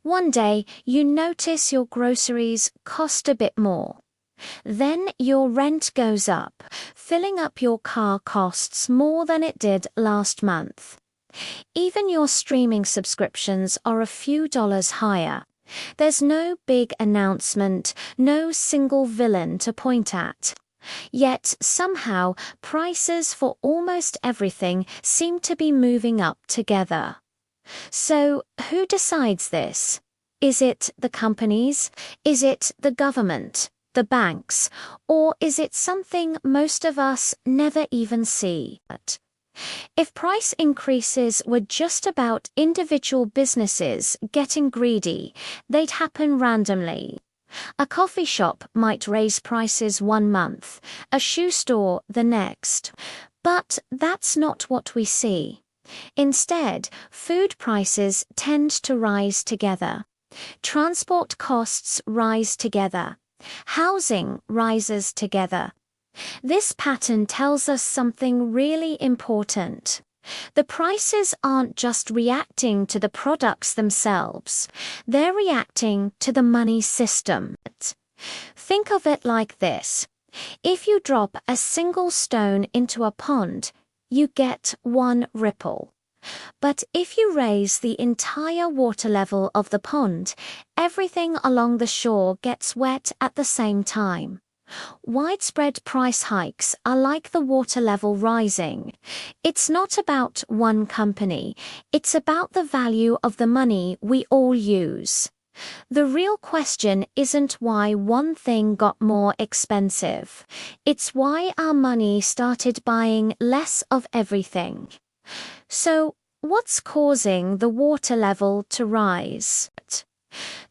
One day, you notice your groceries cost a bit more. Then your rent goes up. Filling up your car costs more than it did last month. Even your streaming subscriptions are a few dollars higher. There's no big announcement, no single villain to point at. Yet somehow prices for almost everything seem to be moving up together. So who decides this? Is it the companies? Is it the government, the banks, or is it something most of us never even see? If price increases were just about individual businesses getting greedy, they'd happen randomly. A coffee shop might raise prices one month, a shoe store the next. But that's not what we see. Instead, food prices tend to rise together. Transport costs rise together. Housing rises together. This pattern tells us something really important. The prices aren't just reacting to the products themselves, they're reacting to the money system. Think of it like this. If you drop a single stone into a pond, you get one ripple. But if you raise the entire water level of the pond, everything along the shore gets wet at the same time. Widespread price hikes are like the water level rising. It's not about one company, it's about the value of the money we all use. The real question isn't why one thing got more expensive. It's why our money started buying less of everything. So, what's causing the water level to rise?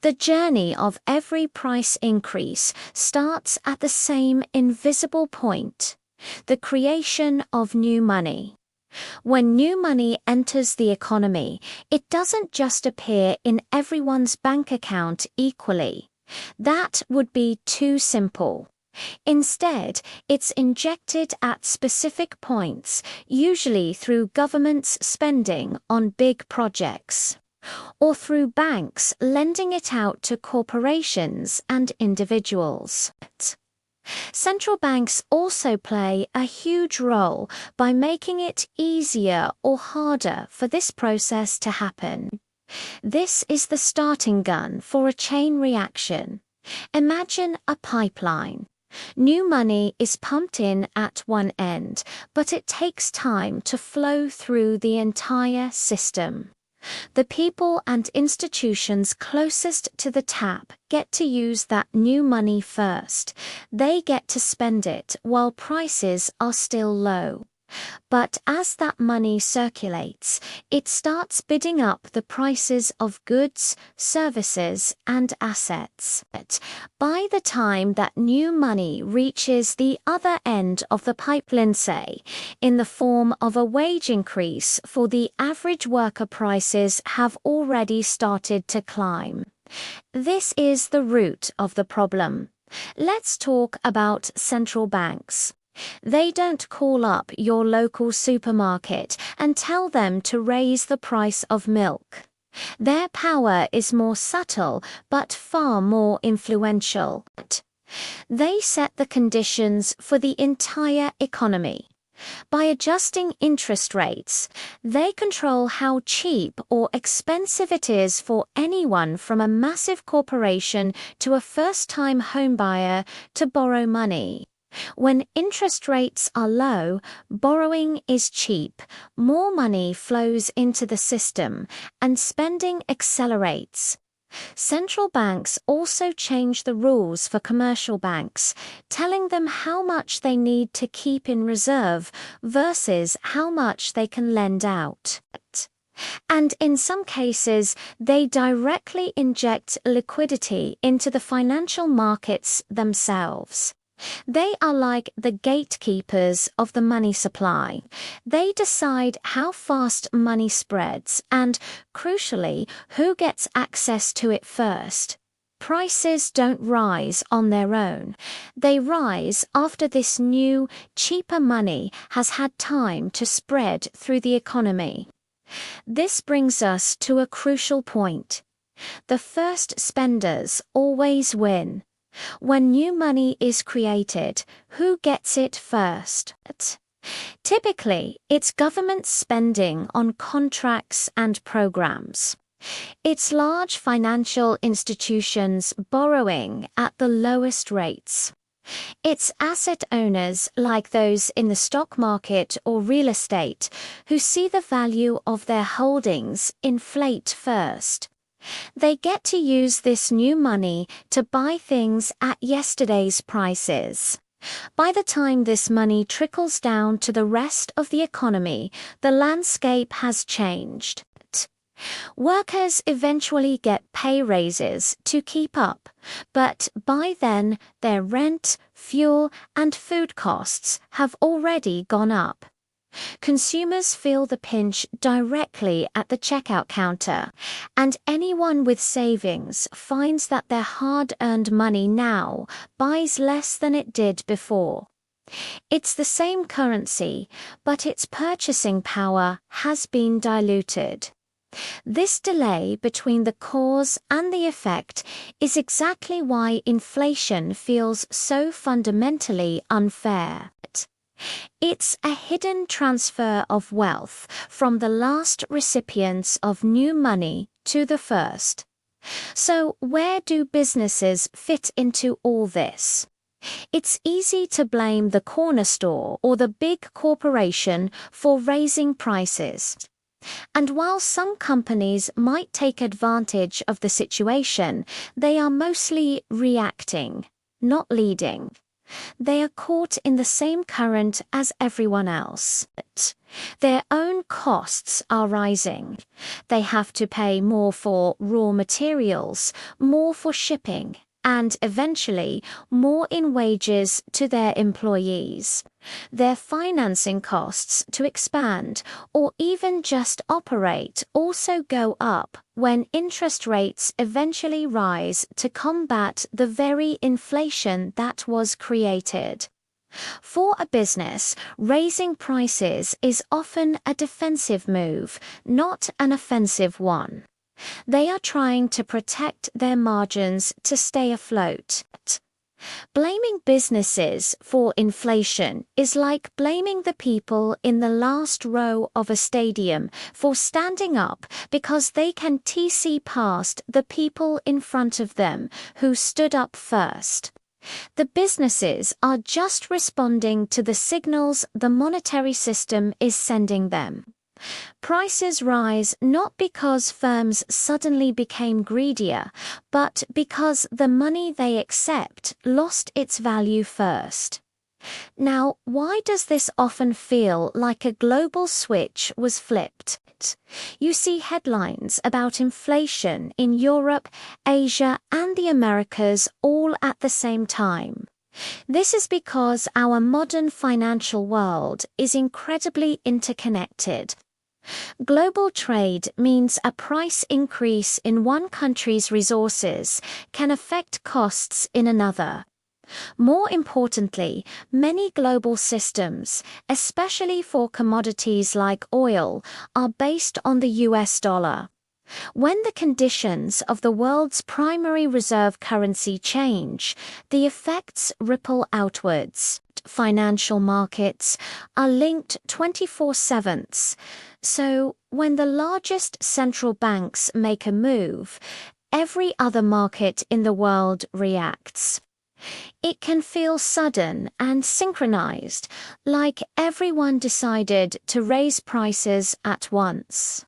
The journey of every price increase starts at the same invisible point, the creation of new money. When new money enters the economy, it doesn't just appear in everyone's bank account equally. That would be too simple. Instead, it's injected at specific points, usually through governments spending on big projects, or through banks lending it out to corporations and individuals. Central banks also play a huge role by making it easier or harder for this process to happen. This is the starting gun for a chain reaction. Imagine a pipeline. New money is pumped in at one end, but it takes time to flow through the entire system. The people and institutions closest to the tap get to use that new money first. They get to spend it while prices are still low. But as that money circulates, it starts bidding up the prices of goods, services, and assets. By the time that new money reaches the other end of the pipeline, say, in the form of a wage increase for the average worker, prices have already started to climb. This is the root of the problem. Let's talk about central banks. They don't call up your local supermarket and tell them to raise the price of milk. Their power is more subtle but far more influential. They set the conditions for the entire economy. By adjusting interest rates, they control how cheap or expensive it is for anyone from a massive corporation to a first-time homebuyer to borrow money. When interest rates are low, borrowing is cheap, more money flows into the system, and spending accelerates. Central banks also change the rules for commercial banks, telling them how much they need to keep in reserve versus how much they can lend out. And in some cases, they directly inject liquidity into the financial markets themselves. They are like the gatekeepers of the money supply. They decide how fast money spreads and, crucially, who gets access to it first. Prices don't rise on their own. They rise after this new, cheaper money has had time to spread through the economy. This brings us to a crucial point. The first spenders always win. When new money is created, who gets it first? Typically, it's government spending on contracts and programs. It's large financial institutions borrowing at the lowest rates. It's asset owners like those in the stock market or real estate who see the value of their holdings inflate first. They get to use this new money to buy things at yesterday's prices. By the time this money trickles down to the rest of the economy, the landscape has changed. Workers eventually get pay raises to keep up, but by then their rent, fuel, and food costs have already gone up. Consumers feel the pinch directly at the checkout counter, and anyone with savings finds that their hard-earned money now buys less than it did before. It's the same currency, but its purchasing power has been diluted. This delay between the cause and the effect is exactly why inflation feels so fundamentally unfair. It's a hidden transfer of wealth from the last recipients of new money to the first. So, where do businesses fit into all this? It's easy to blame the corner store or the big corporation for raising prices. And while some companies might take advantage of the situation, they are mostly reacting, not leading. They are caught in the same current as everyone else. Their own costs are rising. They have to pay more for raw materials, more for shipping, and eventually more in wages to their employees. Their financing costs to expand or even just operate also go up when interest rates eventually rise to combat the very inflation that was created. For a business, raising prices is often a defensive move, not an offensive one. They are trying to protect their margins to stay afloat. Blaming businesses for inflation is like blaming the people in the last row of a stadium for standing up because they can see past the people in front of them who stood up first. The businesses are just responding to the signals the monetary system is sending them. Prices rise not because firms suddenly became greedier, but because the money they accept lost its value first. Now, why does this often feel like a global switch was flipped? You see headlines about inflation in Europe, Asia, and the Americas all at the same time. This is because our modern financial world is incredibly interconnected. Global trade means a price increase in one country's resources can affect costs in another. More importantly, many global systems, especially for commodities like oil, are based on the US dollar. When the conditions of the world's primary reserve currency change, the effects ripple outwards. Financial markets are linked 24/7. So, when the largest central banks make a move, every other market in the world reacts. It can feel sudden and synchronized, like everyone decided to raise prices at once.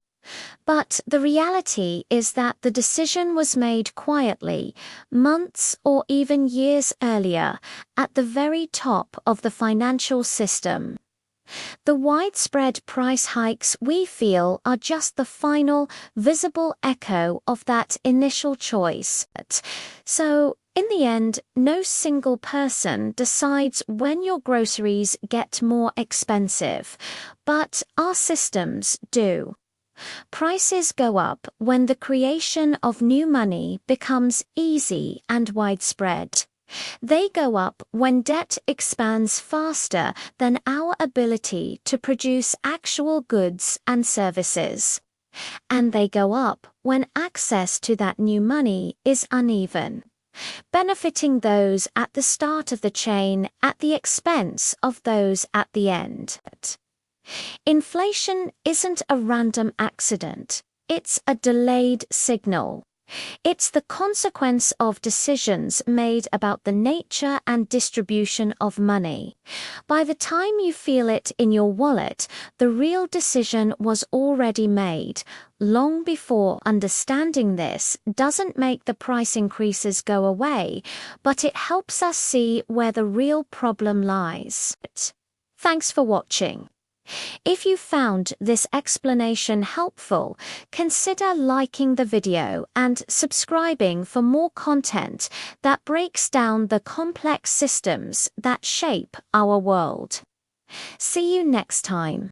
But the reality is that the decision was made quietly, months or even years earlier, at the very top of the financial system. The widespread price hikes we feel are just the final, visible echo of that initial choice. So, in the end, no single person decides when your groceries get more expensive, but our systems do. Prices go up when the creation of new money becomes easy and widespread. They go up when debt expands faster than our ability to produce actual goods and services. And they go up when access to that new money is uneven, benefiting those at the start of the chain at the expense of those at the end. Inflation isn't a random accident, it's a delayed signal. It's the consequence of decisions made about the nature and distribution of money. By the time you feel it in your wallet, the real decision was already made. Long before. Understanding this doesn't make the price increases go away, but it helps us see where the real problem lies. Thanks for watching. If you found this explanation helpful, consider liking the video and subscribing for more content that breaks down the complex systems that shape our world. See you next time.